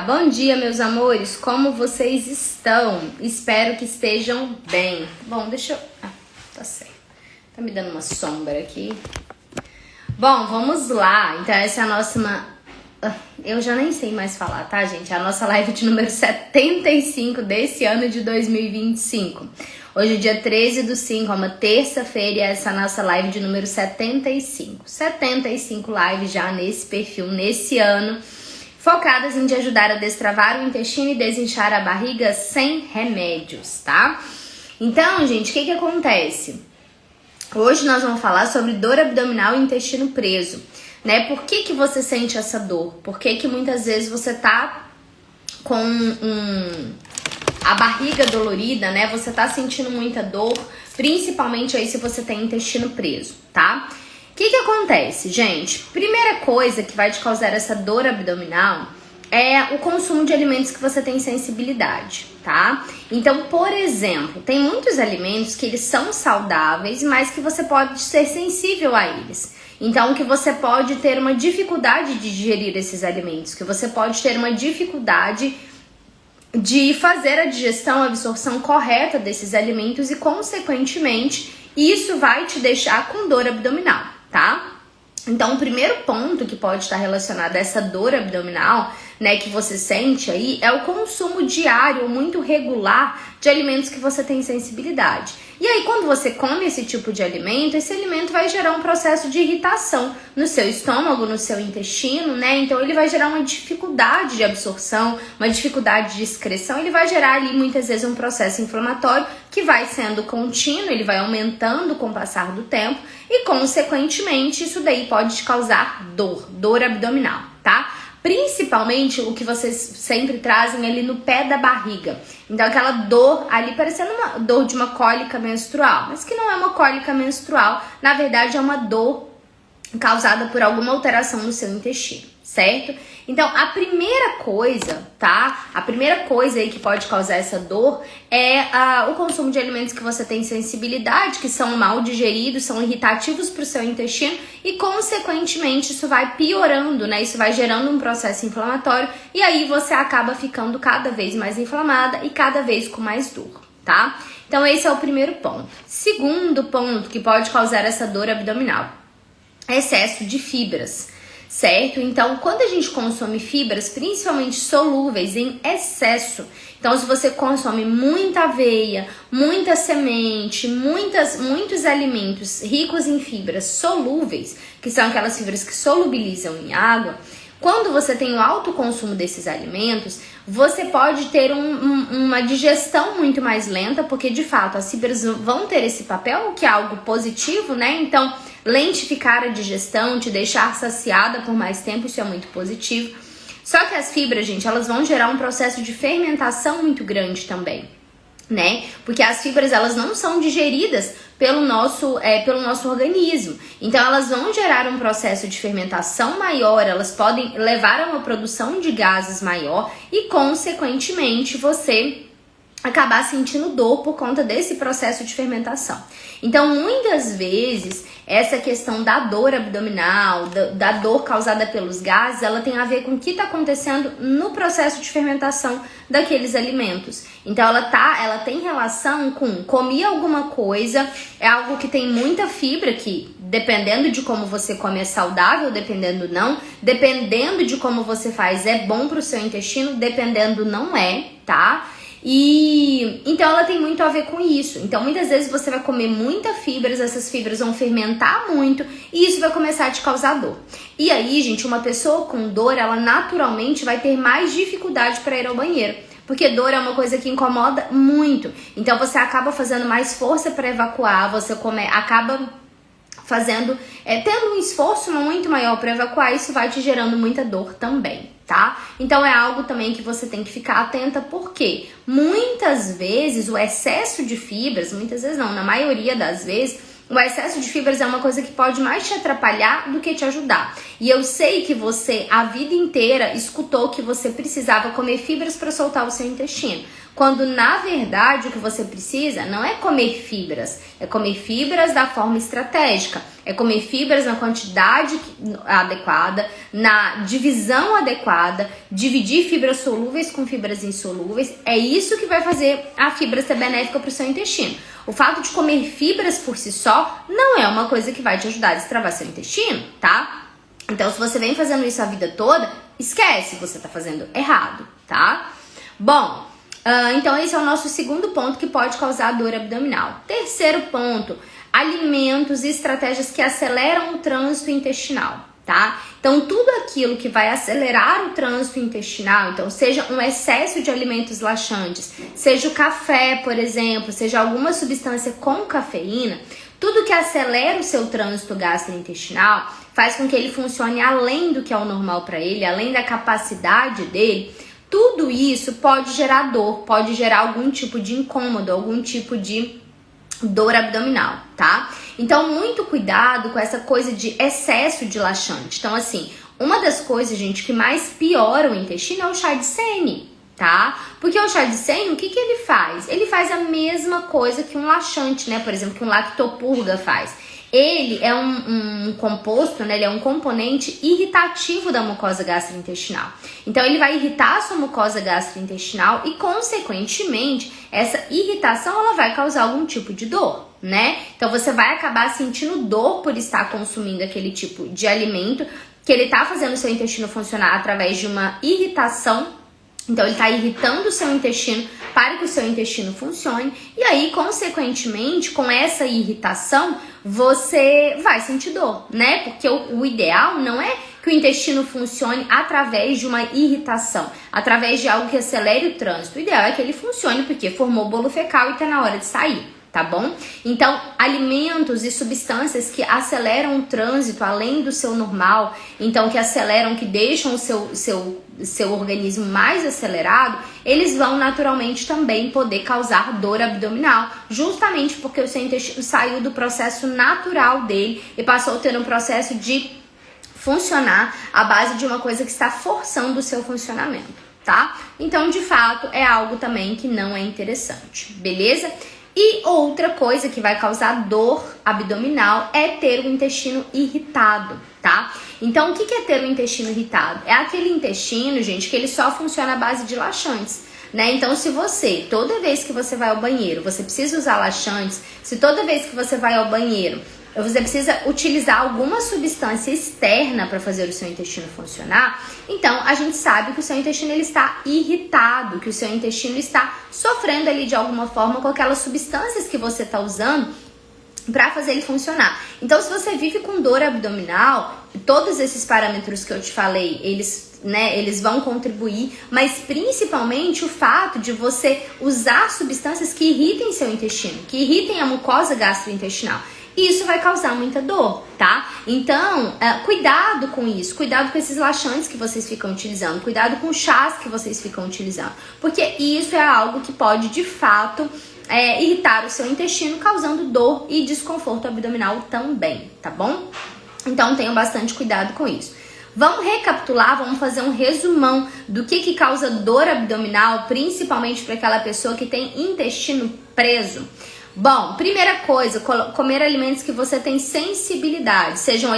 Bom dia, meus amores, como vocês estão? Espero que estejam bem. Bom, deixa eu... tá certo. Tá me dando uma sombra aqui. Bom, vamos lá. Então, essa é a nossa... Eu já nem sei mais falar, tá, gente? É a nossa live de número 75 desse ano de 2025. Hoje é dia 13/5, é uma terça-feira, e essa é a nossa live de número 75. 75 lives já nesse perfil, nesse ano, focadas em te ajudar a destravar o intestino e desinchar a barriga sem remédios, tá? Então, gente, o que acontece? Hoje nós vamos falar sobre dor abdominal e intestino preso, né? Por que você sente essa dor? Por que muitas vezes você tá com a barriga dolorida, né? Você tá sentindo muita dor, principalmente aí se você tem intestino preso, tá? O que acontece, gente? Primeira coisa que vai te causar essa dor abdominal é o consumo de alimentos que você tem sensibilidade, tá? Então, por exemplo, tem muitos alimentos que eles são saudáveis, mas que você pode ser sensível a eles. Então, que você pode ter uma dificuldade de digerir esses alimentos, que você pode ter uma dificuldade de fazer a digestão, a absorção correta desses alimentos e, consequentemente, isso vai te deixar com dor abdominal, tá? Então, o primeiro ponto que pode estar relacionado a essa dor abdominal, né, que você sente aí, é o consumo diário ou muito regular de alimentos que você tem sensibilidade. E aí, quando você come esse tipo de alimento, esse alimento vai gerar um processo de irritação no seu estômago, no seu intestino, né? Então, ele vai gerar uma dificuldade de absorção, uma dificuldade de excreção, ele vai gerar ali, muitas vezes, um processo inflamatório que vai sendo contínuo, ele vai aumentando com o passar do tempo e, consequentemente, isso daí pode te causar dor abdominal, tá? Principalmente o que vocês sempre trazem ali no pé da barriga. Então aquela dor ali parecendo uma dor de uma cólica menstrual, mas que não é uma cólica menstrual, na verdade é uma dor causada por alguma alteração no seu intestino, certo? Então a primeira coisa, tá? A primeira coisa aí que pode causar essa dor é o consumo de alimentos que você tem sensibilidade, que são mal digeridos, são irritativos para o seu intestino e, consequentemente, isso vai piorando, né? Isso vai gerando um processo inflamatório e aí você acaba ficando cada vez mais inflamada e cada vez com mais dor, tá? Então esse é o primeiro ponto. Segundo ponto que pode causar essa dor abdominal: excesso de fibras, certo? Então, quando a gente consome fibras, principalmente solúveis, em excesso, então se você consome muita aveia, muita semente, muitos alimentos ricos em fibras solúveis, que são aquelas fibras que solubilizam em água, quando você tem o alto consumo desses alimentos, você pode ter uma digestão muito mais lenta, porque de fato as fibras vão ter esse papel, que é algo positivo, né? Então, lentificar a digestão, te deixar saciada por mais tempo, isso é muito positivo. Só que as fibras, gente, elas vão gerar um processo de fermentação muito grande também, né? Porque as fibras, elas não são digeridas pelo nosso organismo. Então, elas vão gerar um processo de fermentação maior, elas podem levar a uma produção de gases maior e, consequentemente, você acabar sentindo dor por conta desse processo de fermentação. Então, muitas vezes, essa questão da dor abdominal, da dor causada pelos gases, ela tem a ver com o que está acontecendo no processo de fermentação daqueles alimentos. Então, ela tem relação com comer alguma coisa, é algo que tem muita fibra, que dependendo de como você come é saudável, dependendo não, dependendo de como você faz é bom para o seu intestino, dependendo não é, tá? E então ela tem muito a ver com isso. Então muitas vezes você vai comer muitas fibras, essas fibras vão fermentar muito e isso vai começar a te causar dor. E aí, gente, uma pessoa com dor, ela naturalmente vai ter mais dificuldade para ir ao banheiro, porque dor é uma coisa que incomoda muito. Então você acaba fazendo mais força para evacuar, você acaba tendo um esforço muito maior para evacuar, isso vai te gerando muita dor também, tá? Então é algo também que você tem que ficar atenta, porque muitas vezes o excesso de fibras, muitas vezes não, na maioria das vezes, o excesso de fibras é uma coisa que pode mais te atrapalhar do que te ajudar. E eu sei que você, a vida inteira, escutou que você precisava comer fibras para soltar o seu intestino. Quando, na verdade, o que você precisa não é comer fibras, é comer fibras da forma estratégica. É comer fibras na quantidade adequada, na divisão adequada, dividir fibras solúveis com fibras insolúveis. É isso que vai fazer a fibra ser benéfica para o seu intestino. O fato de comer fibras por si só não é uma coisa que vai te ajudar a destravar seu intestino, tá? Então, se você vem fazendo isso a vida toda, esquece, você tá fazendo errado, tá? Bom, então esse é o nosso segundo ponto que pode causar dor abdominal. Terceiro ponto, alimentos e estratégias que aceleram o trânsito intestinal, tá? Então, tudo aquilo que vai acelerar o trânsito intestinal, então seja um excesso de alimentos laxantes, seja o café, por exemplo, seja alguma substância com cafeína, tudo que acelera o seu trânsito gastrointestinal faz com que ele funcione além do que é o normal para ele, além da capacidade dele. Tudo isso pode gerar dor, pode gerar algum tipo de incômodo, algum tipo de dor abdominal, tá? Então, muito cuidado com essa coisa de excesso de laxante. Então, assim, uma das coisas, gente, que mais piora o intestino é o chá de sene, tá? Porque o chá de sene, o que ele faz? Ele faz a mesma coisa que um laxante, né? Por exemplo, que um lactopurga faz. Ele é um composto, né? Ele é um componente irritativo da mucosa gastrointestinal. Então, ele vai irritar a sua mucosa gastrointestinal e, consequentemente, essa irritação ela vai causar algum tipo de dor, né? Então, você vai acabar sentindo dor por estar consumindo aquele tipo de alimento que ele tá fazendo o seu intestino funcionar através de uma irritação. Então, ele está irritando o seu intestino para que o seu intestino funcione. E aí, consequentemente, com essa irritação, você vai sentir dor, né? Porque o ideal não é que o intestino funcione através de uma irritação, através de algo que acelere o trânsito. O ideal é que ele funcione porque formou bolo fecal e está na hora de sair, tá bom? Então, alimentos e substâncias que aceleram o trânsito além do seu normal, então que aceleram, que deixam o seu organismo mais acelerado, eles vão naturalmente também poder causar dor abdominal, justamente porque o seu intestino saiu do processo natural dele e passou a ter um processo de funcionar à base de uma coisa que está forçando o seu funcionamento, tá? Então, de fato, é algo também que não é interessante, beleza? E outra coisa que vai causar dor abdominal é ter o intestino irritado, tá? Então, o que é ter o intestino irritado? É aquele intestino, gente, que ele só funciona à base de laxantes, né? Então, se você, toda vez que você vai ao banheiro, você precisa usar laxantes, se toda vez que você vai ao banheiro, você precisa utilizar alguma substância externa para fazer o seu intestino funcionar, então a gente sabe que o seu intestino ele está irritado, que o seu intestino está sofrendo ali de alguma forma com aquelas substâncias que você está usando para fazer ele funcionar. Então, se você vive com dor abdominal, todos esses parâmetros que eu te falei, eles vão contribuir, mas principalmente o fato de você usar substâncias que irritem seu intestino, que irritem a mucosa gastrointestinal. Isso vai causar muita dor, tá? Então, cuidado com isso, cuidado com esses laxantes que vocês ficam utilizando, cuidado com chás que vocês ficam utilizando, porque isso é algo que pode, de fato, irritar o seu intestino, causando dor e desconforto abdominal também, tá bom? Então, tenham bastante cuidado com isso. Vamos recapitular, vamos fazer um resumão do que causa dor abdominal, principalmente para aquela pessoa que tem intestino preso. Bom, primeira coisa, comer alimentos que você tem sensibilidade, sejam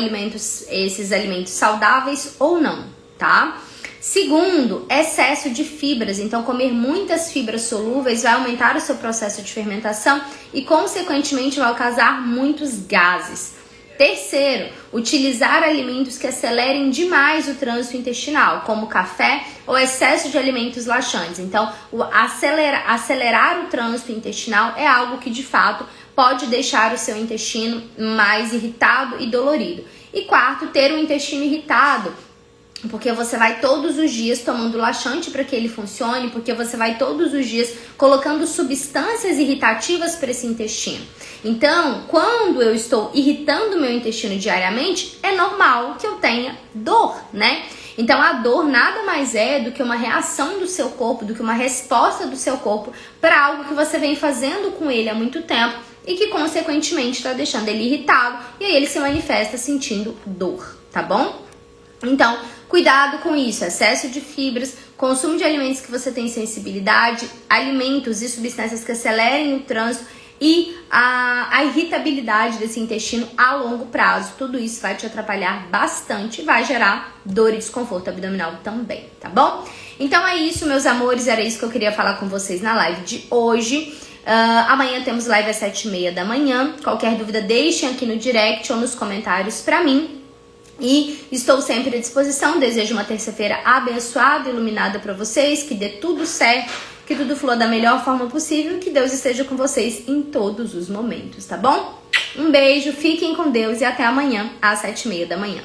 esses alimentos saudáveis ou não, tá? Segundo, excesso de fibras, então comer muitas fibras solúveis vai aumentar o seu processo de fermentação e consequentemente vai causar muitos gases. Terceiro, utilizar alimentos que acelerem demais o trânsito intestinal, como café ou excesso de alimentos laxantes. Então, acelerar o trânsito intestinal é algo que, de fato, pode deixar o seu intestino mais irritado e dolorido. E quarto, ter o intestino irritado, porque você vai todos os dias tomando laxante para que ele funcione, porque você vai todos os dias colocando substâncias irritativas para esse intestino. Então, quando eu estou irritando meu intestino diariamente, é normal que eu tenha dor, né? Então, a dor nada mais é do que uma reação do seu corpo, do que uma resposta do seu corpo para algo que você vem fazendo com ele há muito tempo e que, consequentemente, está deixando ele irritado e aí ele se manifesta sentindo dor, tá bom? Então, cuidado com isso, excesso de fibras, consumo de alimentos que você tem sensibilidade, alimentos e substâncias que acelerem o trânsito e a irritabilidade desse intestino a longo prazo. Tudo isso vai te atrapalhar bastante e vai gerar dor e desconforto abdominal também, tá bom? Então é isso, meus amores, era isso que eu queria falar com vocês na live de hoje. Amanhã temos live às 7h30 da manhã. Qualquer dúvida deixem aqui no direct ou nos comentários pra mim. E estou sempre à disposição. Desejo uma terça-feira abençoada, iluminada pra vocês, que dê tudo certo, que tudo flua da melhor forma possível, que Deus esteja com vocês em todos os momentos, tá bom? Um beijo, fiquem com Deus e até amanhã às 7h30 da manhã.